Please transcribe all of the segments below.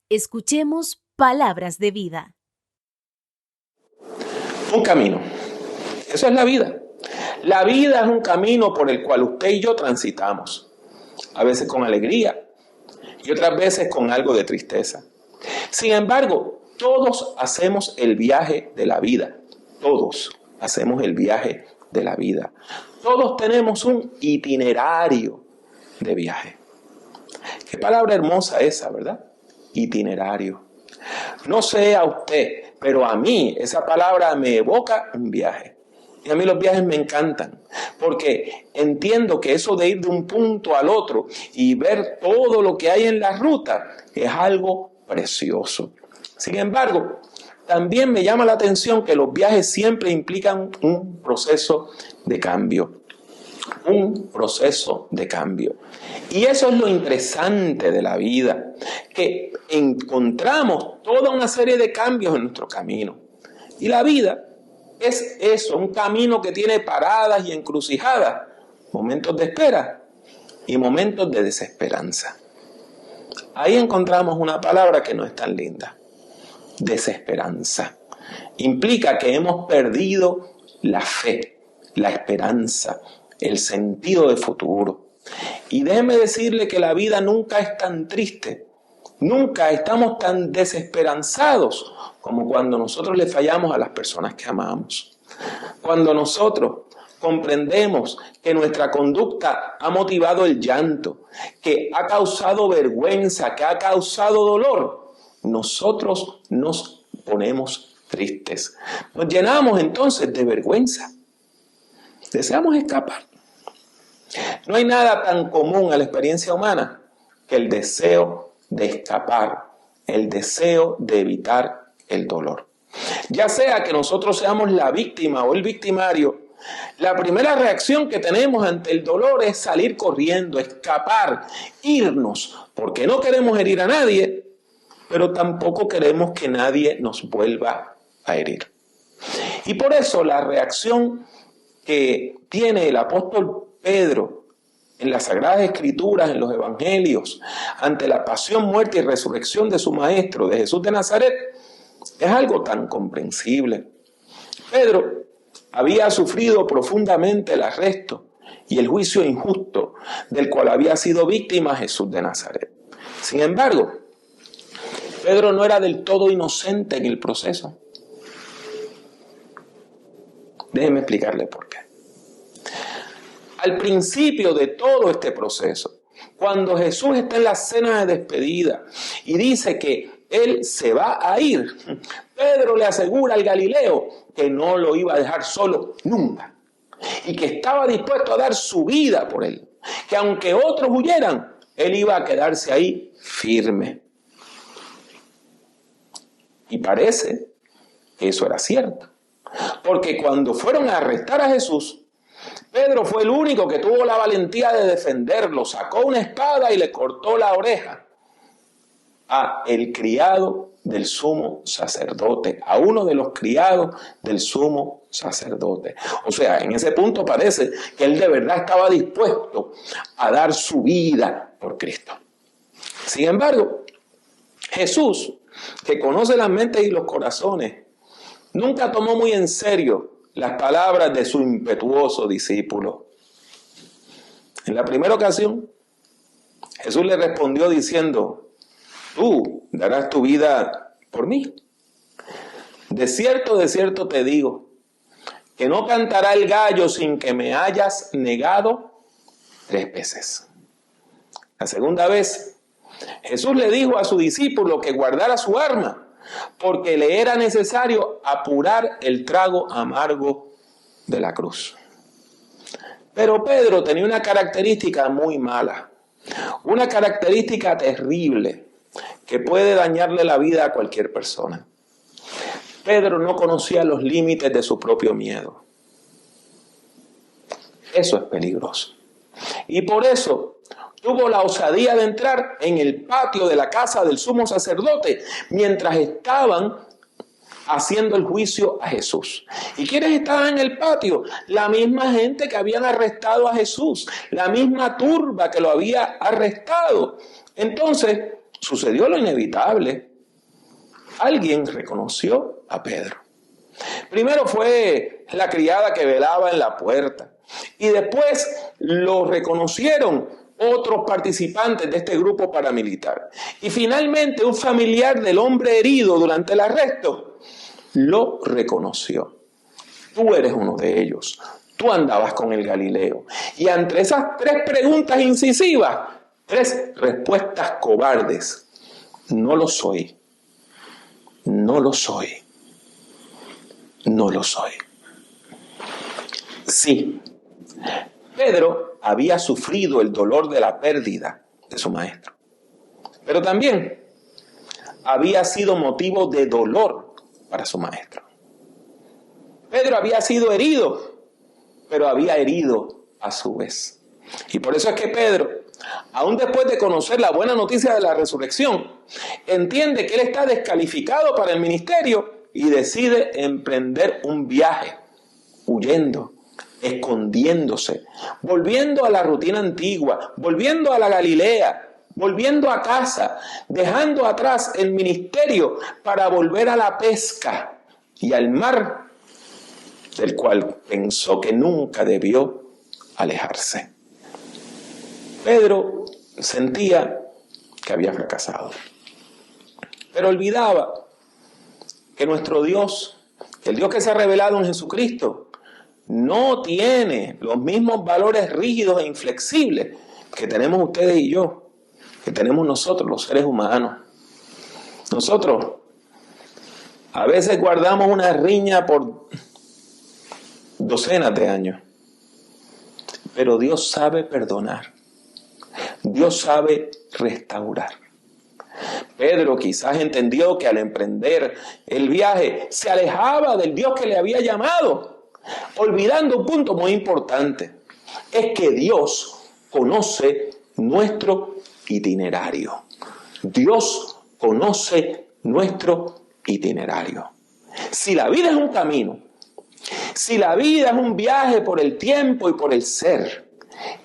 Escuchemos palabras de vida. Un camino. Eso es la vida. La vida es un camino por el cual usted y yo transitamos. A veces con alegría y otras veces con algo de tristeza. Sin embargo, todos hacemos el viaje de la vida. Todos hacemos el viaje de la vida. Todos tenemos un itinerario de viaje. Qué palabra hermosa esa, ¿verdad? Itinerario. No sé a usted, pero a mí esa palabra me evoca un viaje. Y a mí los viajes me encantan, porque entiendo que eso de ir de un punto al otro y ver todo lo que hay en la ruta es algo precioso. Sin embargo, también me llama la atención que los viajes siempre implican un proceso de cambio. Un proceso de cambio. Y eso es lo interesante de la vida, que encontramos toda una serie de cambios en nuestro camino. Y la vida es eso, un camino que tiene paradas y encrucijadas, momentos de espera y momentos de desesperanza. Ahí encontramos una palabra que no es tan linda, desesperanza. Implica que hemos perdido la fe, la esperanza, el sentido de futuro. Y déjeme decirle que la vida nunca es tan triste, nunca estamos tan desesperanzados como cuando nosotros le fallamos a las personas que amamos. Cuando nosotros comprendemos que nuestra conducta ha motivado el llanto, que ha causado vergüenza, que ha causado dolor, nosotros nos ponemos tristes. Nos llenamos entonces de vergüenza. Deseamos escapar. No hay nada tan común a la experiencia humana que el deseo de escapar, el deseo de evitar el dolor. Ya sea que nosotros seamos la víctima o el victimario, la primera reacción que tenemos ante el dolor es salir corriendo, escapar, irnos, porque no queremos herir a nadie, pero tampoco queremos que nadie nos vuelva a herir. Y por eso la reacción que tiene el apóstol Pedro en las Sagradas Escrituras, en los Evangelios, ante la pasión, muerte y resurrección de su Maestro, de Jesús de Nazaret, es algo tan comprensible. Pedro había sufrido profundamente el arresto y el juicio injusto del cual había sido víctima Jesús de Nazaret. Sin embargo, Pedro no era del todo inocente en el proceso. Déjeme explicarle por qué. Al principio de todo este proceso, cuando Jesús está en la cena de despedida y dice que Él se va a ir, Pedro le asegura al Galileo que no lo iba a dejar solo nunca y que estaba dispuesto a dar su vida por Él, que aunque otros huyeran, Él iba a quedarse ahí firme. Y parece que eso era cierto, porque cuando fueron a arrestar a Jesús, Pedro fue el único que tuvo la valentía de defenderlo. Sacó una espada y le cortó la oreja a el criado del sumo sacerdote, a uno de los criados del sumo sacerdote. O sea, en ese punto parece que él de verdad estaba dispuesto a dar su vida por Cristo. Sin embargo, Jesús, que conoce las mentes y los corazones, nunca tomó muy en serio las palabras de su impetuoso discípulo. En la primera ocasión, Jesús le respondió diciendo: tú darás tu vida por mí. De cierto te digo, que no cantará el gallo sin que me hayas negado 3 veces. La segunda vez, Jesús le dijo a su discípulo que guardara su arma, porque le era necesario apurar el trago amargo de la cruz. Pero Pedro tenía una característica muy mala, una característica terrible que puede dañarle la vida a cualquier persona. Pedro no conocía los límites de su propio miedo. Eso es peligroso. Y por eso tuvo la osadía de entrar en el patio de la casa del sumo sacerdote mientras estaban haciendo el juicio a Jesús. ¿Y quiénes estaban en el patio? La misma gente que habían arrestado a Jesús, la misma turba que lo había arrestado. Entonces, sucedió lo inevitable. Alguien reconoció a Pedro. Primero fue la criada que velaba en la puerta y después lo reconocieron otros participantes de este grupo paramilitar. Y finalmente un familiar del hombre herido durante el arresto lo reconoció. Tú eres uno de ellos. Tú andabas con el Galileo. Y ante esas 3 preguntas incisivas, 3 respuestas cobardes. No lo soy. No lo soy. No lo soy. Sí, Pedro había sufrido el dolor de la pérdida de su maestro, pero también había sido motivo de dolor para su maestro. Pedro había sido herido, pero había herido a su vez. Y por eso es que Pedro, aún después de conocer la buena noticia de la resurrección, entiende que él está descalificado para el ministerio y decide emprender un viaje, huyendo, escondiéndose, volviendo a la rutina antigua, volviendo a la Galilea, volviendo a casa, dejando atrás el ministerio para volver a la pesca y al mar, del cual pensó que nunca debió alejarse. Pedro sentía que había fracasado, pero olvidaba que nuestro Dios, el Dios que se ha revelado en Jesucristo, no tiene los mismos valores rígidos e inflexibles que tenemos ustedes y yo, que tenemos nosotros, los seres humanos. Nosotros a veces guardamos una riña por docenas de años, pero Dios sabe perdonar. Dios sabe restaurar. Pedro quizás entendió que al emprender el viaje se alejaba del Dios que le había llamado, olvidando un punto muy importante, es que Dios conoce nuestro itinerario. Dios conoce nuestro itinerario. Si la vida es un camino, si la vida es un viaje por el tiempo y por el ser,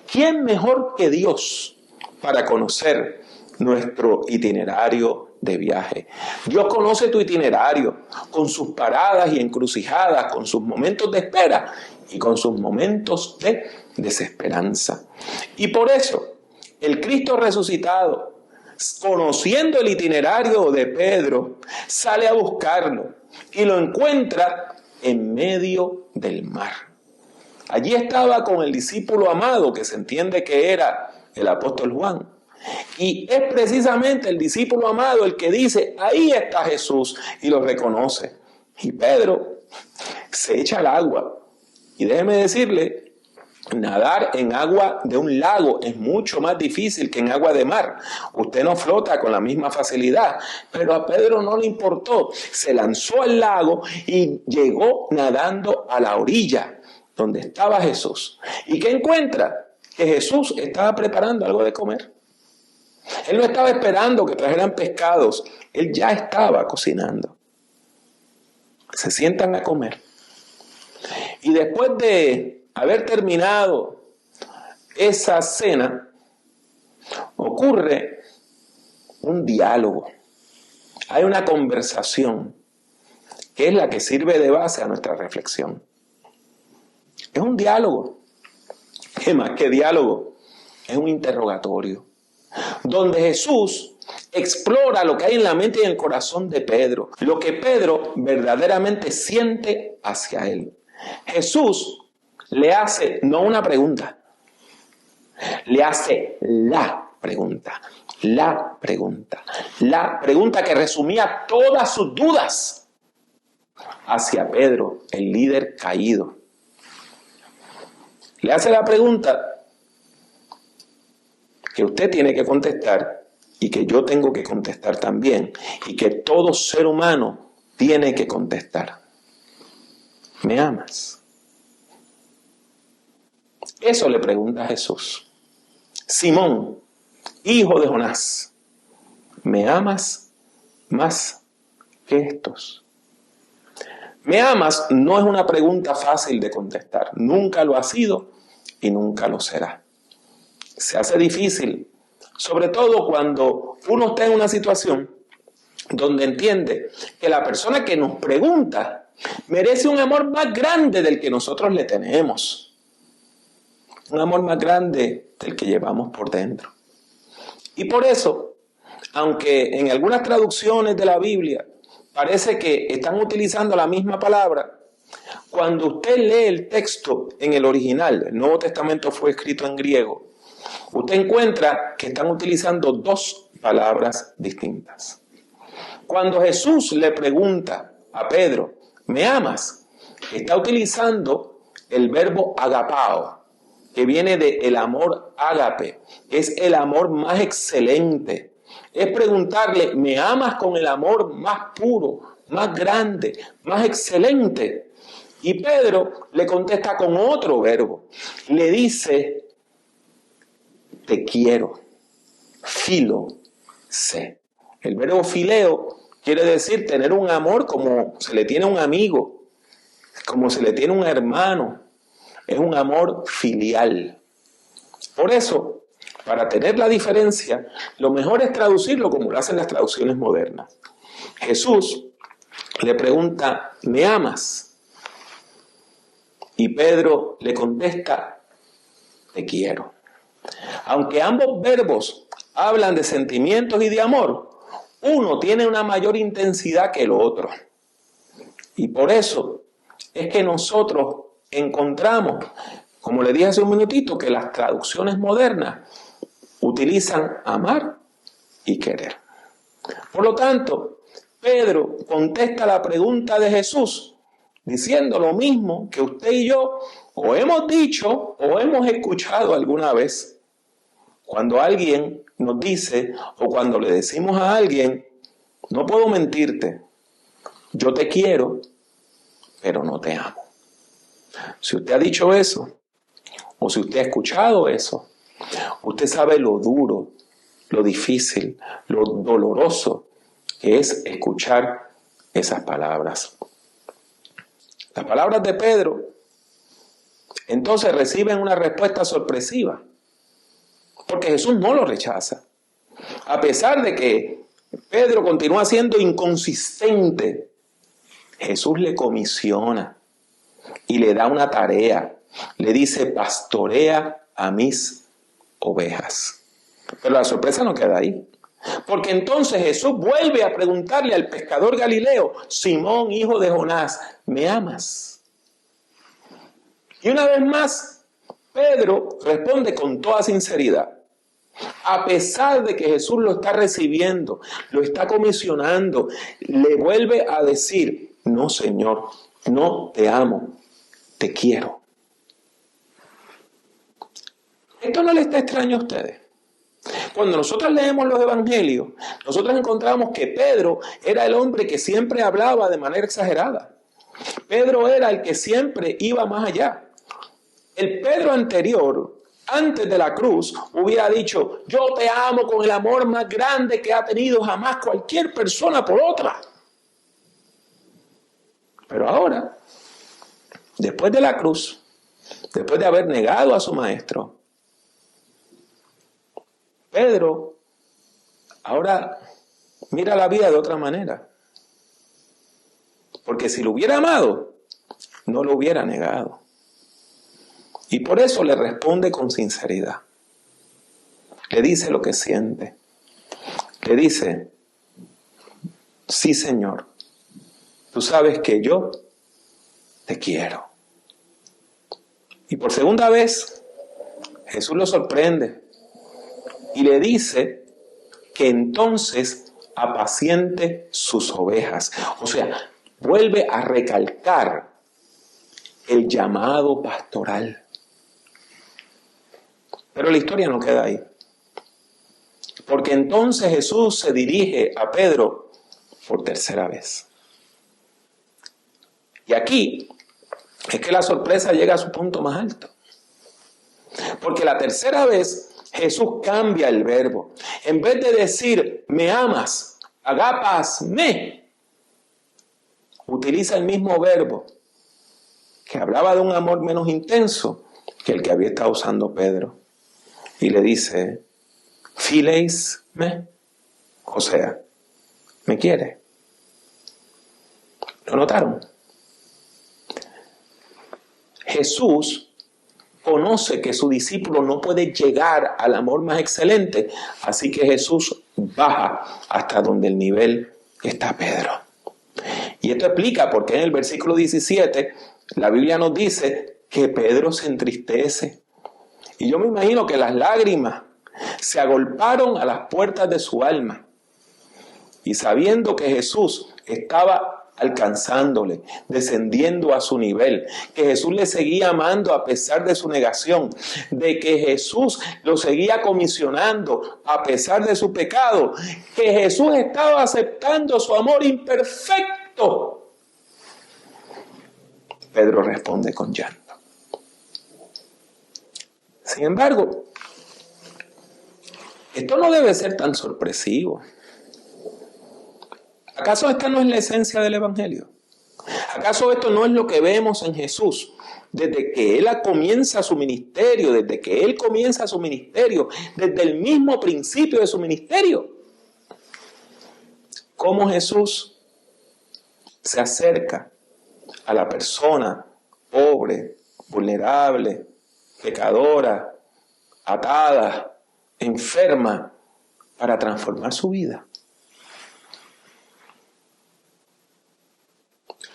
¿quién mejor que Dios para conocer nuestro itinerario de viaje? Dios conoce tu itinerario con sus paradas y encrucijadas, con sus momentos de espera y con sus momentos de desesperanza. Y por eso, el Cristo resucitado, conociendo el itinerario de Pedro, sale a buscarlo y lo encuentra en medio del mar. Allí estaba con el discípulo amado, que se entiende que era el apóstol Juan. Y es precisamente el discípulo amado el que dice, ahí está Jesús, y lo reconoce. Y Pedro se echa al agua. Y déjeme decirle, nadar en agua de un lago es mucho más difícil que en agua de mar. Usted no flota con la misma facilidad, pero a Pedro no le importó. Se lanzó al lago y llegó nadando a la orilla donde estaba Jesús. ¿Y qué encuentra? Que Jesús estaba preparando algo de comer. Él no estaba esperando que trajeran pescados, él ya estaba cocinando. Se sientan a comer. Y después de haber terminado esa cena, ocurre un diálogo. Hay una conversación que es la que sirve de base a nuestra reflexión. Es un diálogo. ¿Qué más que diálogo? Es un interrogatorio, donde Jesús explora lo que hay en la mente y en el corazón de Pedro, lo que Pedro verdaderamente siente hacia él. Jesús le hace no una pregunta, le hace la pregunta que resumía todas sus dudas hacia Pedro, el líder caído. Le hace la pregunta que usted tiene que contestar y que yo tengo que contestar también y que todo ser humano tiene que contestar. ¿Me amas? Eso le pregunta Jesús. Simón, hijo de Jonás, ¿me amas más que estos? ¿Me amas? No es una pregunta fácil de contestar. Nunca lo ha sido y nunca lo será. Se hace difícil, Sobre todo cuando uno está en una situación donde entiende que la persona que nos pregunta merece un amor más grande del que nosotros le tenemos. Un amor más grande del que llevamos por dentro. Y por eso, aunque en algunas traducciones de la Biblia parece que están utilizando la misma palabra, cuando usted lee el texto en el original, el Nuevo Testamento fue escrito en griego, usted encuentra que están utilizando dos palabras distintas. Cuando Jesús le pregunta a Pedro, ¿me amas?, está utilizando el verbo agapao, que viene de el amor ágape, es el amor más excelente. Es preguntarle, ¿me amas con el amor más puro, más grande, más excelente? Y Pedro le contesta con otro verbo. Le dice, te quiero, filo, sé. El verbo fileo quiere decir tener un amor como se le tiene a un amigo, como se le tiene a un hermano. Es un amor filial. Por eso, para tener la diferencia, lo mejor es traducirlo como lo hacen las traducciones modernas. Jesús le pregunta, ¿me amas? Y Pedro le contesta, te quiero. Aunque ambos verbos hablan de sentimientos y de amor, uno tiene una mayor intensidad que el otro. Y por eso es que nosotros encontramos, como le dije hace un minutito, que las traducciones modernas utilizan amar y querer. Por lo tanto, Pedro contesta la pregunta de Jesús diciendo lo mismo que usted y yo o hemos dicho o hemos escuchado alguna vez. Cuando alguien nos dice o cuando le decimos a alguien, no puedo mentirte, yo te quiero, pero no te amo. Si usted ha dicho eso, o si usted ha escuchado eso, usted sabe lo duro, lo difícil, lo doloroso que es escuchar esas palabras. Las palabras de Pedro entonces reciben una respuesta sorpresiva, porque Jesús no lo rechaza. A pesar de que Pedro continúa siendo inconsistente, Jesús le comisiona y le da una tarea. Le dice, pastorea a mis ovejas. Pero la sorpresa no queda ahí. Porque entonces Jesús vuelve a preguntarle al pescador galileo, Simón, hijo de Jonás, ¿me amas? Y una vez más, Pedro responde con toda sinceridad. A pesar de que Jesús lo está recibiendo, lo está comisionando, le vuelve a decir, no, Señor, no te amo, te quiero. ¿Esto no le está extraño a ustedes? Cuando nosotros leemos los evangelios, nosotros encontramos que Pedro era el hombre que siempre hablaba de manera exagerada. Pedro era el que siempre iba más allá. El Pedro anterior, antes de la cruz, hubiera dicho, yo te amo con el amor más grande que ha tenido jamás cualquier persona por otra. Pero ahora, después de la cruz, después de haber negado a su maestro, Pedro ahora mira la vida de otra manera. Porque si lo hubiera amado, no lo hubiera negado. Y por eso le responde con sinceridad. Le dice lo que siente. Le dice, sí, Señor, tú sabes que yo te quiero. Y por segunda vez, Jesús lo sorprende y le dice que entonces apaciente sus ovejas. O sea, vuelve a recalcar el llamado pastoral. Pero la historia no queda ahí. Porque entonces Jesús se dirige a Pedro por tercera vez. Y aquí es que la sorpresa llega a su punto más alto. Porque la tercera vez Jesús cambia el verbo. En vez de decir, me amas, agapasme, utiliza el mismo verbo que hablaba de un amor menos intenso que el que había estado usando Pedro. Y le dice, Phileis me, o sea, me quiere. ¿Lo notaron? Jesús conoce que su discípulo no puede llegar al amor más excelente, así que Jesús baja hasta donde el nivel está Pedro. Y esto explica por qué en el versículo 17 la Biblia nos dice que Pedro se entristece. Y yo me imagino que las lágrimas se agolparon a las puertas de su alma. Y sabiendo que Jesús estaba alcanzándole, descendiendo a su nivel, que Jesús le seguía amando a pesar de su negación, de que Jesús lo seguía comisionando a pesar de su pecado, que Jesús estaba aceptando su amor imperfecto, Pedro responde con llanto. Sin embargo, esto no debe ser tan sorpresivo. ¿Acaso esta no es la esencia del Evangelio? ¿Acaso esto no es lo que vemos en Jesús? Desde que Él comienza su ministerio, desde el mismo principio de su ministerio. Cómo Jesús se acerca a la persona pobre, vulnerable, pecadora, atada, enferma, para transformar su vida.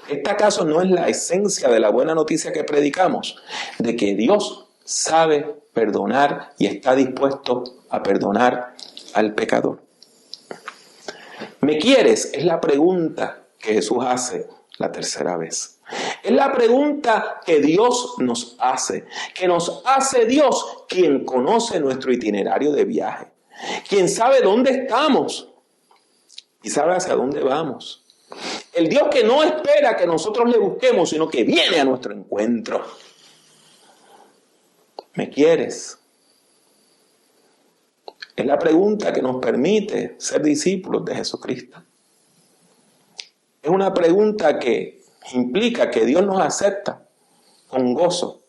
¿Esta acaso no es la esencia de la buena noticia que predicamos? De que Dios sabe perdonar y está dispuesto a perdonar al pecador. ¿Me quieres? Es la pregunta que Jesús hace la tercera vez. Es la pregunta que Dios nos hace, que nos hace Dios, quien conoce nuestro itinerario de viaje, quien sabe dónde estamos y sabe hacia dónde vamos. El Dios que no espera que nosotros le busquemos, sino que viene a nuestro encuentro. ¿Me quieres? Es la pregunta que nos permite ser discípulos de Jesucristo. Es una pregunta que implica que Dios nos acepta con gozo.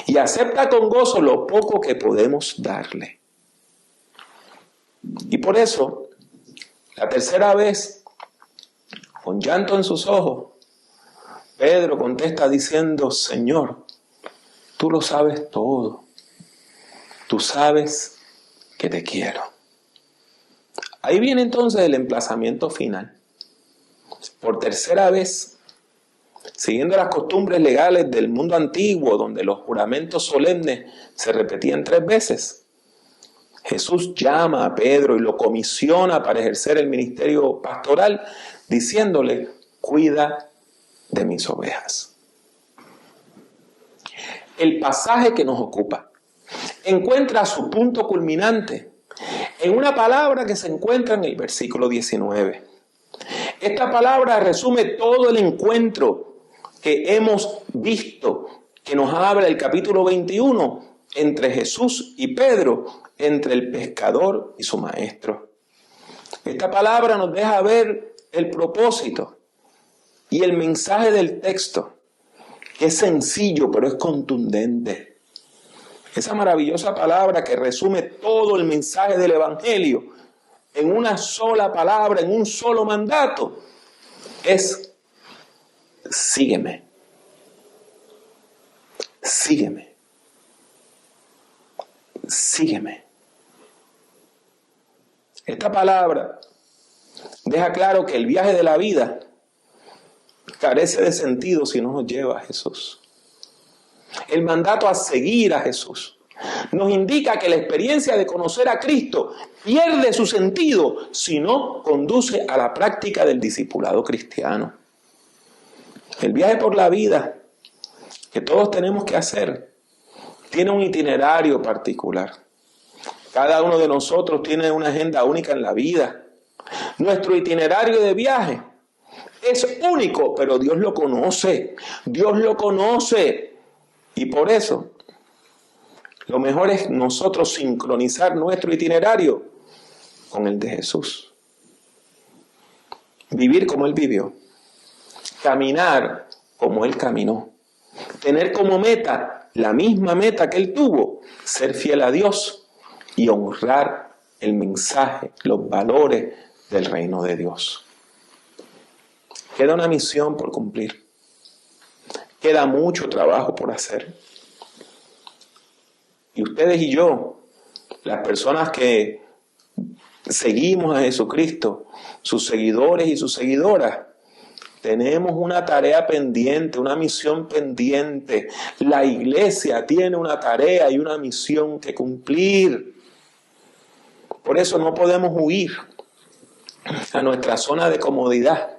Y acepta con gozo lo poco que podemos darle. Y por eso, la tercera vez, con llanto en sus ojos, Pedro contesta diciendo: Señor, tú lo sabes todo. Tú sabes que te quiero. Ahí viene entonces el emplazamiento final. Por tercera vez, siguiendo las costumbres legales del mundo antiguo, donde los juramentos solemnes se repetían 3 veces, Jesús llama a Pedro y lo comisiona para ejercer el ministerio pastoral, diciéndole: cuida de mis ovejas. El pasaje que nos ocupa encuentra su punto culminante en una palabra que se encuentra en el versículo 19. Esta palabra resume todo el encuentro que hemos visto, que nos habla el capítulo 21, entre Jesús y Pedro, entre el pescador y su maestro. Esta palabra nos deja ver el propósito y el mensaje del texto, que es sencillo pero es contundente. Esa maravillosa palabra que resume todo el mensaje del Evangelio en una sola palabra, en un solo mandato, es: sígueme. Sígueme. Sígueme. Esta palabra deja claro que el viaje de la vida carece de sentido si no nos lleva a Jesús. El mandato a seguir a Jesús nos indica que la experiencia de conocer a Cristo pierde su sentido si no conduce a la práctica del discipulado cristiano. El viaje por la vida que todos tenemos que hacer tiene un itinerario particular. Cada uno de nosotros tiene una agenda única en la vida. Nuestro itinerario de viaje es único, pero Dios lo conoce. Dios lo conoce. Y por eso, lo mejor es nosotros sincronizar nuestro itinerario con el de Jesús. Vivir como Él vivió. Caminar como Él caminó. Tener como meta la misma meta que Él tuvo. Ser fiel a Dios y honrar el mensaje, los valores del reino de Dios. Queda una misión por cumplir. Queda mucho trabajo por hacer. Y ustedes y yo, las personas que seguimos a Jesucristo, sus seguidores y sus seguidoras, tenemos una tarea pendiente, una misión pendiente. La iglesia tiene una tarea y una misión que cumplir. Por eso no podemos huir a nuestra zona de comodidad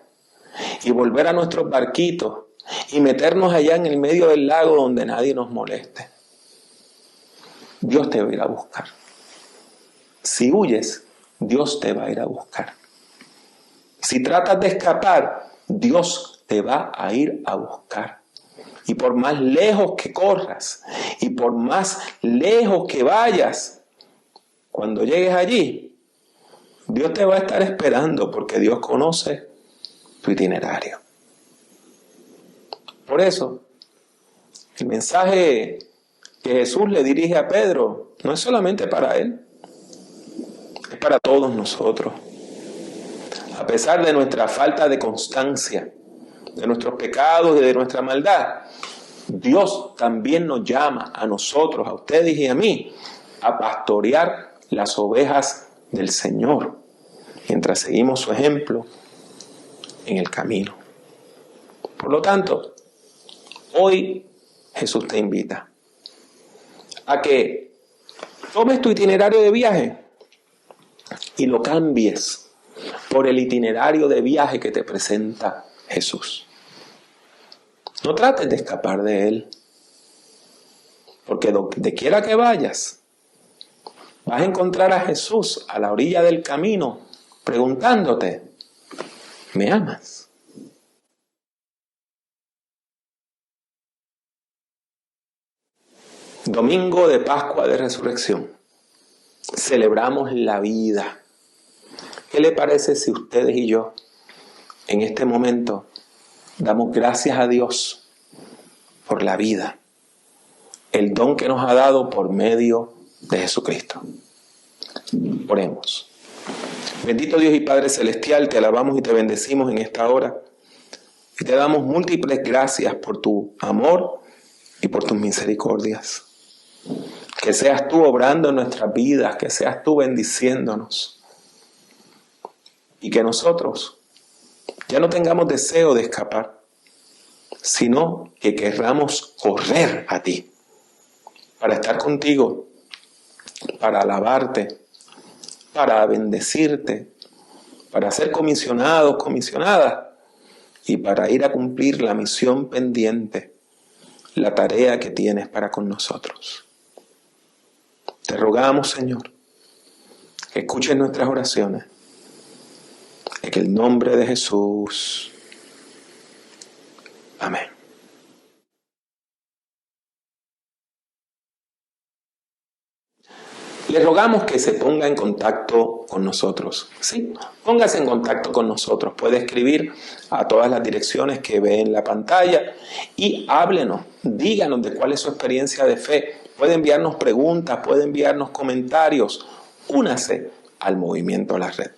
y volver a nuestros barquitos y meternos allá en el medio del lago donde nadie nos moleste. Dios te va a ir a buscar. Si huyes, Dios te va a ir a buscar. Si tratas de escapar, Dios te va a ir a buscar. Y por más lejos que corras y por más lejos que vayas, cuando llegues allí, Dios te va a estar esperando porque Dios conoce tu itinerario. Por eso, el mensaje que Jesús le dirige a Pedro no es solamente para él, es para todos nosotros. A pesar de nuestra falta de constancia, de nuestros pecados y de nuestra maldad, Dios también nos llama a nosotros, a ustedes y a mí, a pastorear las ovejas del Señor, mientras seguimos su ejemplo en el camino. Por lo tanto, hoy Jesús te invita a que tomes tu itinerario de viaje y lo cambies por el itinerario de viaje que te presenta Jesús. No trates de escapar de Él, porque donde quiera que vayas, vas a encontrar a Jesús a la orilla del camino preguntándote, ¿me amas? Domingo de Pascua de Resurrección. Celebramos la vida. ¿Qué le parece si ustedes y yo en este momento damos gracias a Dios por la vida, el don que nos ha dado por medio de Jesucristo? Oremos. Bendito Dios y Padre Celestial, te alabamos y te bendecimos en esta hora y te damos múltiples gracias por tu amor y por tus misericordias. Que seas tú obrando en nuestras vidas, que seas tú bendiciéndonos y que nosotros ya no tengamos deseo de escapar, sino que querramos correr a ti para estar contigo, para alabarte, para bendecirte, para ser comisionados, comisionadas y para ir a cumplir la misión pendiente, la tarea que tienes para con nosotros. Te rogamos, Señor, que escuches nuestras oraciones, en el nombre de Jesús. Amén. Le rogamos que se ponga en contacto con nosotros. Sí, póngase en contacto con nosotros. Puede escribir a todas las direcciones que ve en la pantalla y háblenos, díganos de cuál es su experiencia de fe. Puede enviarnos preguntas, puede enviarnos comentarios. Únase al movimiento La Red.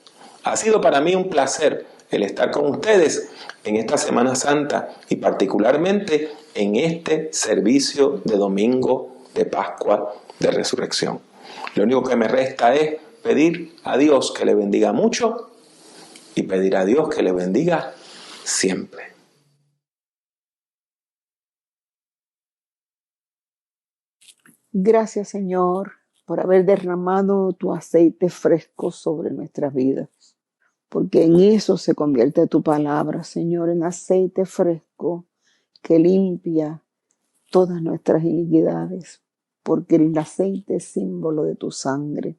Ha sido para mí un placer el estar con ustedes en esta Semana Santa y particularmente en este servicio de Domingo de Pascua de Resurrección. Lo único que me resta es pedir a Dios que le bendiga mucho y pedir a Dios que le bendiga siempre. Gracias, Señor, por haber derramado tu aceite fresco sobre nuestras vidas, porque en eso se convierte tu palabra, Señor, en aceite fresco que limpia todas nuestras iniquidades, porque el aceite es símbolo de tu sangre.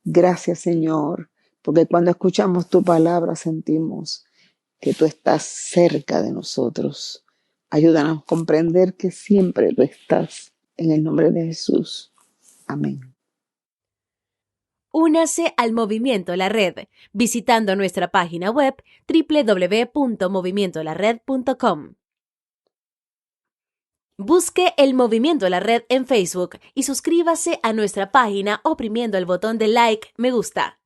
Gracias, Señor, porque cuando escuchamos tu palabra sentimos que tú estás cerca de nosotros. Ayúdanos a comprender que siempre tú estás. En el nombre de Jesús. Amén. Únase al Movimiento La Red visitando nuestra página web www.movimientolared.com. Busque el Movimiento La Red en Facebook y suscríbase a nuestra página oprimiendo el botón de like, me gusta.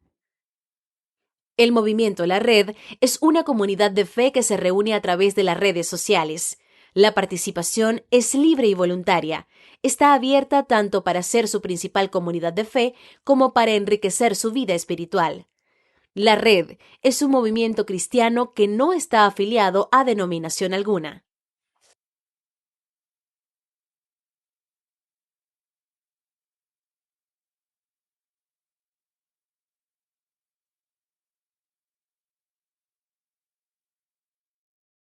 El Movimiento La Red es una comunidad de fe que se reúne a través de las redes sociales. La participación es libre y voluntaria. Está abierta tanto para ser su principal comunidad de fe como para enriquecer su vida espiritual. La Red es un movimiento cristiano que no está afiliado a denominación alguna.